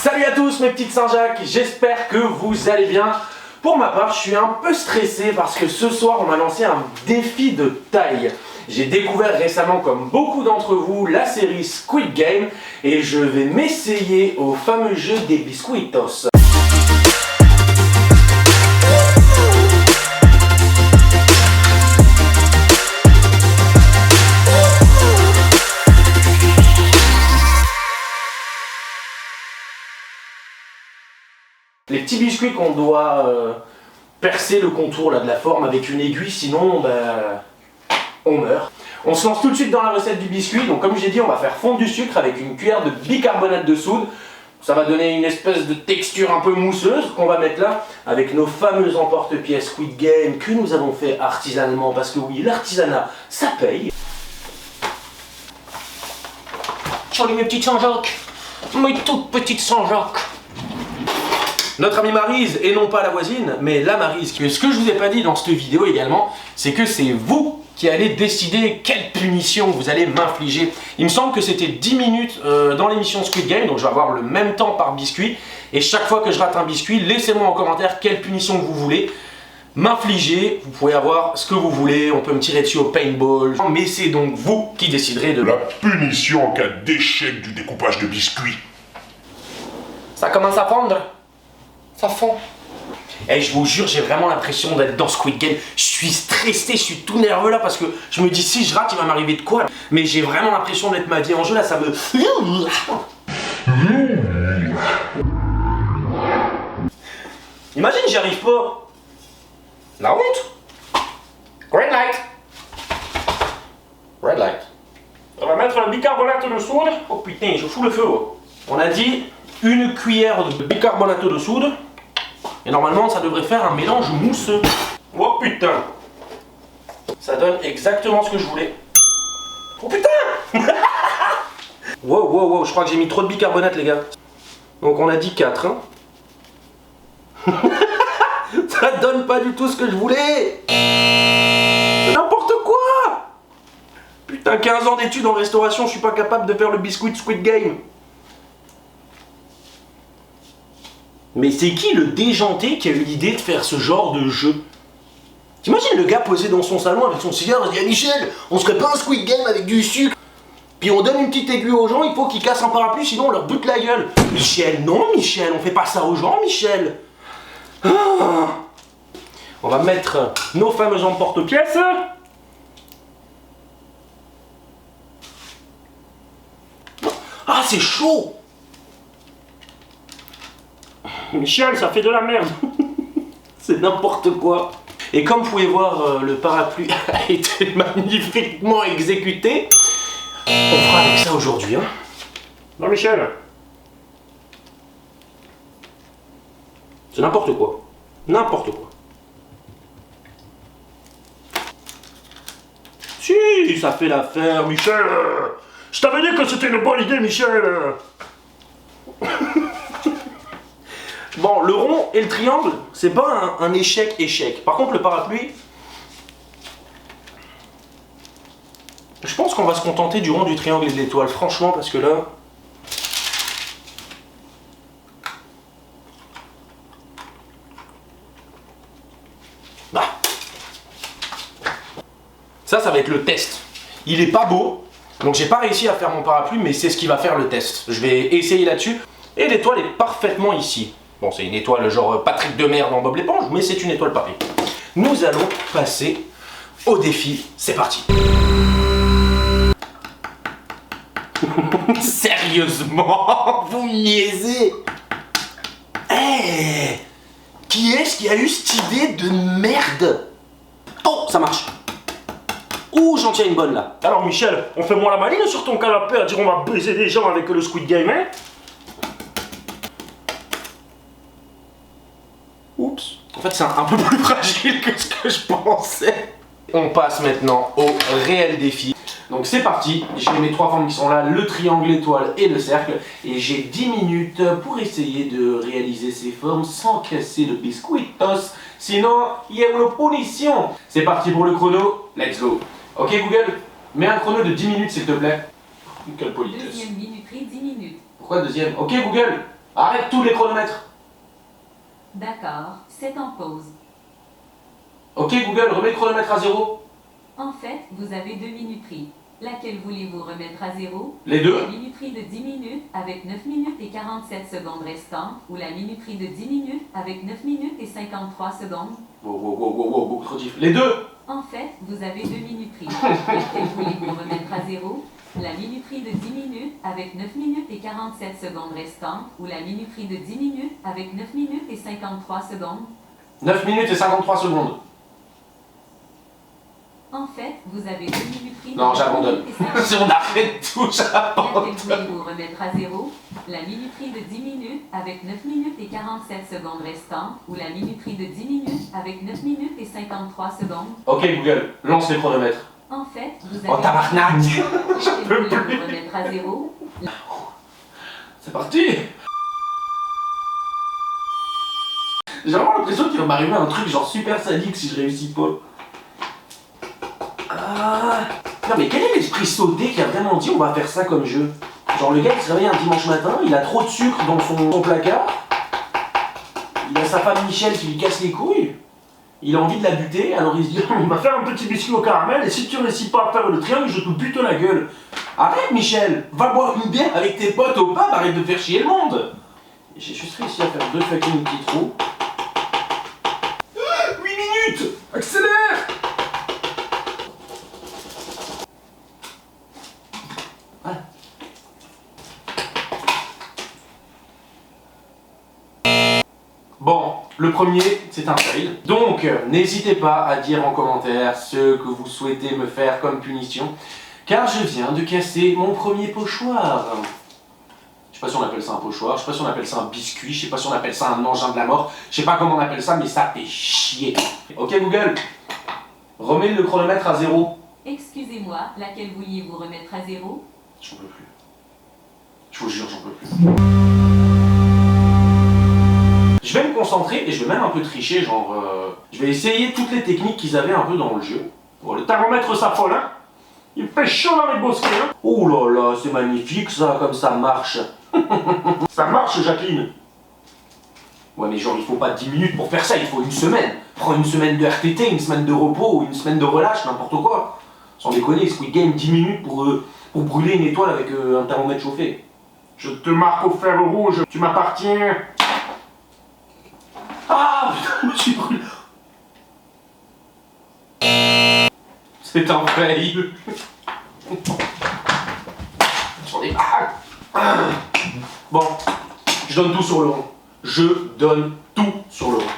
Salut à tous mes petites Saint-Jacques, j'espère que vous allez bien. Pour ma part, je suis un peu stressé parce que ce soir, on m'a lancé un défi de taille. J'ai découvert récemment, comme beaucoup d'entre vous, la série Squid Game et je vais m'essayer au fameux jeu des biscuitos. Les petits biscuits qu'on doit percer le contour là, de la forme avec une aiguille, sinon on meurt. On se lance tout de suite dans la recette du biscuit. Donc comme j'ai dit, on va faire fondre du sucre avec une cuillère de bicarbonate de soude. Ça va donner une espèce de texture un peu mousseuse qu'on va mettre là avec nos fameux emporte-pièces Squid Game que nous avons fait artisanalement parce que oui, l'artisanat, ça paye. Salut mes petites Saint-Jacques, mes toutes petites Saint-Jacques. Notre amie Maryse, et non pas la voisine, mais la Maryse. Ce que je vous ai pas dit dans cette vidéo également, c'est que c'est vous qui allez décider quelle punition vous allez m'infliger. Il me semble que c'était 10 minutes dans l'émission Squid Game, donc je vais avoir le même temps par biscuit. Et chaque fois que je rate un biscuit, laissez-moi en commentaire quelle punition vous voulez m'infliger. Vous pouvez avoir ce que vous voulez, on peut me tirer dessus au paintball. Mais c'est donc vous qui déciderez de la punition en cas d'échec du découpage de biscuits. Ça commence à fondre. Ça fond. Et je vous jure, j'ai vraiment l'impression d'être dans Squid Game. Je suis stressé, je suis tout nerveux là parce que je me dis si je rate, il va m'arriver de quoi. Mais j'ai vraiment l'impression d'être ma vie en jeu là, ça me... Imagine, j'y arrive pas. La honte. Green light. Red light. On va mettre le bicarbonate de soude. Oh putain, je fous le feu. Oh. On a dit une cuillère de bicarbonate de soude. Et normalement, ça devrait faire un mélange mousseux. Oh putain! Ça donne exactement ce que je voulais. Oh putain! Wow, wow, wow, je crois que j'ai mis trop de bicarbonate, les gars. Donc on a dit 4, hein. Ça donne pas du tout ce que je voulais! N'importe quoi! Putain, 15 ans d'études en restauration, je suis pas capable de faire le biscuit de Squid Game. Mais c'est qui le déjanté qui a eu l'idée de faire ce genre de jeu? T'imagines le gars posé dans son salon avec son cigare, il se dit Michel, on se ferait pas un Squid Game avec du sucre? Puis on donne une petite aiguille aux gens, il faut qu'ils cassent un parapluie, sinon on leur bute la gueule. Michel, non Michel, on fait pas ça aux gens Michel. Ah. On va mettre nos fameux emporte-pièces. Ah c'est chaud! Michel, ça fait de la merde. C'est n'importe quoi. Et comme vous pouvez voir, le parapluie a été magnifiquement exécuté. On fera avec ça aujourd'hui, hein. Non, Michel. C'est n'importe quoi. N'importe quoi. Si, ça fait l'affaire, Michel. Je t'avais dit que c'était une bonne idée, Michel. Bon, le rond et le triangle, c'est pas un échec. Par contre, le parapluie, je pense qu'on va se contenter du rond, du triangle et de l'étoile, franchement, parce que là... Bah. Ça va être le test. Il est pas beau, donc j'ai pas réussi à faire mon parapluie, mais c'est ce qui va faire le test. Je vais essayer là-dessus, et l'étoile est parfaitement ici. Bon, c'est une étoile genre Patrick de Merde dans Bob l'éponge, mais c'est une étoile papier. Nous allons passer au défi. C'est parti. Sérieusement, vous niaisez. Hey, qui est-ce qui a eu cette idée de merde? Oh, ça marche. Ouh, j'en tiens une bonne là. Alors Michel, on fait moins la maline sur ton canapé à dire on va baiser des gens avec le Squid Game, hein? Oups. En fait, c'est un peu plus fragile que ce que je pensais. On passe maintenant au réel défi. Donc c'est parti, j'ai mes trois formes qui sont là, le triangle, l'étoile et le cercle. Et j'ai 10 minutes pour essayer de réaliser ces formes sans casser le biscuitos. Sinon, il y a une punition. C'est parti pour le chrono, let's go. Ok Google, mets un chrono de 10 minutes s'il te plaît. Quelle politesse. Deuxième minuterie, 10 minutes. Pourquoi deuxième? Ok Google, Arrête tous les chronomètres. D'accord, c'est en pause. Ok Google, remets le chronomètre à 0. En fait, vous avez 2 minuteries. Laquelle voulez-vous remettre à 0? Les deux. La minuterie de 10 minutes avec 9 minutes et 47 secondes restantes ou la minuterie de 10 minutes avec 9 minutes et 53 secondes? Wow, beaucoup trop difficile. Les deux. En fait, vous avez 2 minuteries. Laquelle voulez-vous remettre à 0? La minuterie de 10 minutes avec 9 minutes et 47 secondes restantes ou la minuterie de 10 minutes avec 9 minutes et 53 secondes? 9 minutes et 53 secondes. En fait, vous avez 2 minuteries. Non, j'abandonne. Si on arrête tout, j'abandonne. Laquelle voulez-vous remettre à 0? La minuterie de 10 minutes avec 9 minutes et 47 secondes restantes ou la minuterie de 10 minutes avec 9 minutes et 53 secondes? Ok Google, lance les chronomètres. En fait, vous avez... Oh tabarnak. Laquelle voulez-vous remettre à 0? C'est parti. J'ai vraiment l'impression qu'il va m'arriver un truc genre super sadique si je réussis pas. Ah. Non mais quel est l'esprit sauté qui a vraiment dit on va faire ça comme jeu? Genre le gars il se réveille un dimanche matin, il a trop de sucre dans son placard, il a sa femme Michel qui lui casse les couilles, il a envie de la buter, alors il se dit on va faire un petit biscuit au caramel et si tu réussis pas à faire le triangle je te bute la gueule. Arrête Michel, va boire une bière avec tes potes au pub, arrête de faire chier le monde. J'ai juste réussi à faire 2 fucking petits trous. 8 minutes. Accélère. Bon, le premier, c'est un fail. Donc, n'hésitez pas à dire en commentaire ce que vous souhaitez me faire comme punition, car je viens de casser mon premier pochoir. Je sais pas si on appelle ça un pochoir, je sais pas si on appelle ça un biscuit, je sais pas si on appelle ça un engin de la mort, je sais pas comment on appelle ça, mais ça fait chier. Ok Google, remets le chronomètre à 0. Excusez-moi, laquelle vouliez-vous remettre à 0? J'en peux plus. Je vous jure, j'en peux plus. Je vais me concentrer et je vais même un peu tricher, genre... je vais essayer toutes les techniques qu'ils avaient un peu dans le jeu. Bon, le thermomètre s'affole, hein. Il fait chaud dans les bosquets, hein. Oh là là, c'est magnifique ça, comme ça marche. Ça marche, Jacqueline. Ouais, mais genre, il faut pas 10 minutes pour faire ça, il faut une semaine. Prends une semaine de RTT, une semaine de repos, une semaine de relâche, n'importe quoi. Sans déconner, Squid Game, 10 minutes pour brûler une étoile avec un thermomètre chauffé. Je te marque au fer rouge, tu m'appartiens. Ah putain, je me suis brûlé. C'est un fail. J'en ai marre. Bon, je donne tout sur le rond. Je donne tout sur le rond.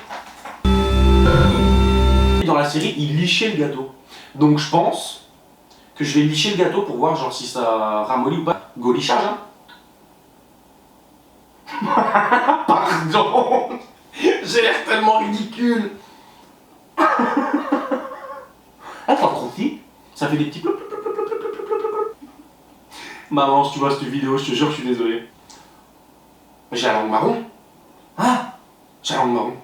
Dans la série, il lichait le gâteau. Donc je pense que je vais licher le gâteau pour voir genre si ça ramollit ou pas. Go lichage, hein. Pardon. J'ai l'air tellement ridicule. Ah, t'as trop petit. Ça fait des petits plop, plop, plop, plop, plop, plop, plop, plop, plop. Maman, si tu vois cette vidéo, je te jure, je suis désolé. J'ai la langue marron. Ah, j'ai la langue marron.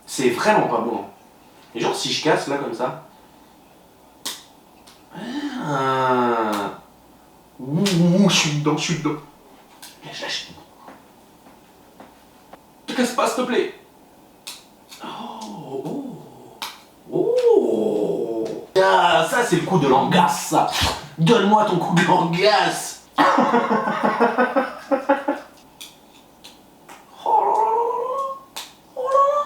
C'est vraiment pas bon. Et genre, si je casse là comme ça. Ah. Ouh, je suis dedans, je suis dedans. Lâche, lâche. Te casse pas, s'il te plaît. Oh, oh, oh. Ah, ça c'est le coup de langasse, ça. Donne-moi ton coup de langasse. Oh là là. Oh là là.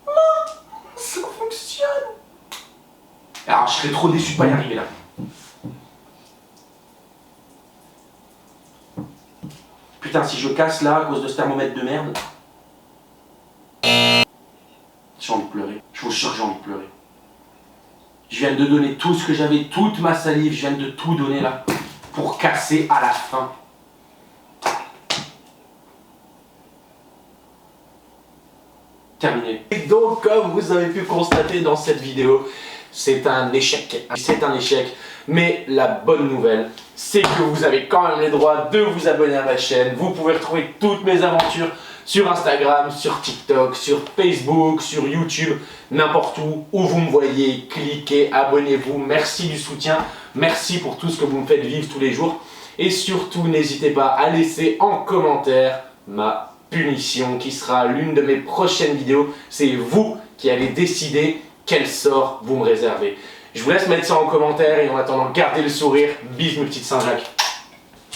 Non, ça fonctionne. Alors je serais trop déçu de pas y arriver là. Putain, si je casse là à cause de ce thermomètre de merde. J'ai envie de pleurer. Je vous jure, j'ai envie de pleurer. Je viens de donner tout ce que j'avais, toute ma salive, je viens de tout donner là. Pour casser à la fin. Terminé. Et donc, comme vous avez pu constater dans cette vidéo, c'est un échec. C'est un échec. Mais la bonne nouvelle, c'est que vous avez quand même les droits de vous abonner à ma chaîne. Vous pouvez retrouver toutes mes aventures sur Instagram, sur TikTok, sur Facebook, sur YouTube, n'importe où vous me voyez, cliquez, abonnez-vous. Merci du soutien, merci pour tout ce que vous me faites vivre tous les jours. Et surtout, n'hésitez pas à laisser en commentaire ma punition qui sera l'une de mes prochaines vidéos. C'est vous qui allez décider quel sort vous me réservez. Je vous laisse mettre ça en commentaire et en attendant, gardez le sourire. Bisous mes petites Saint-Jacques.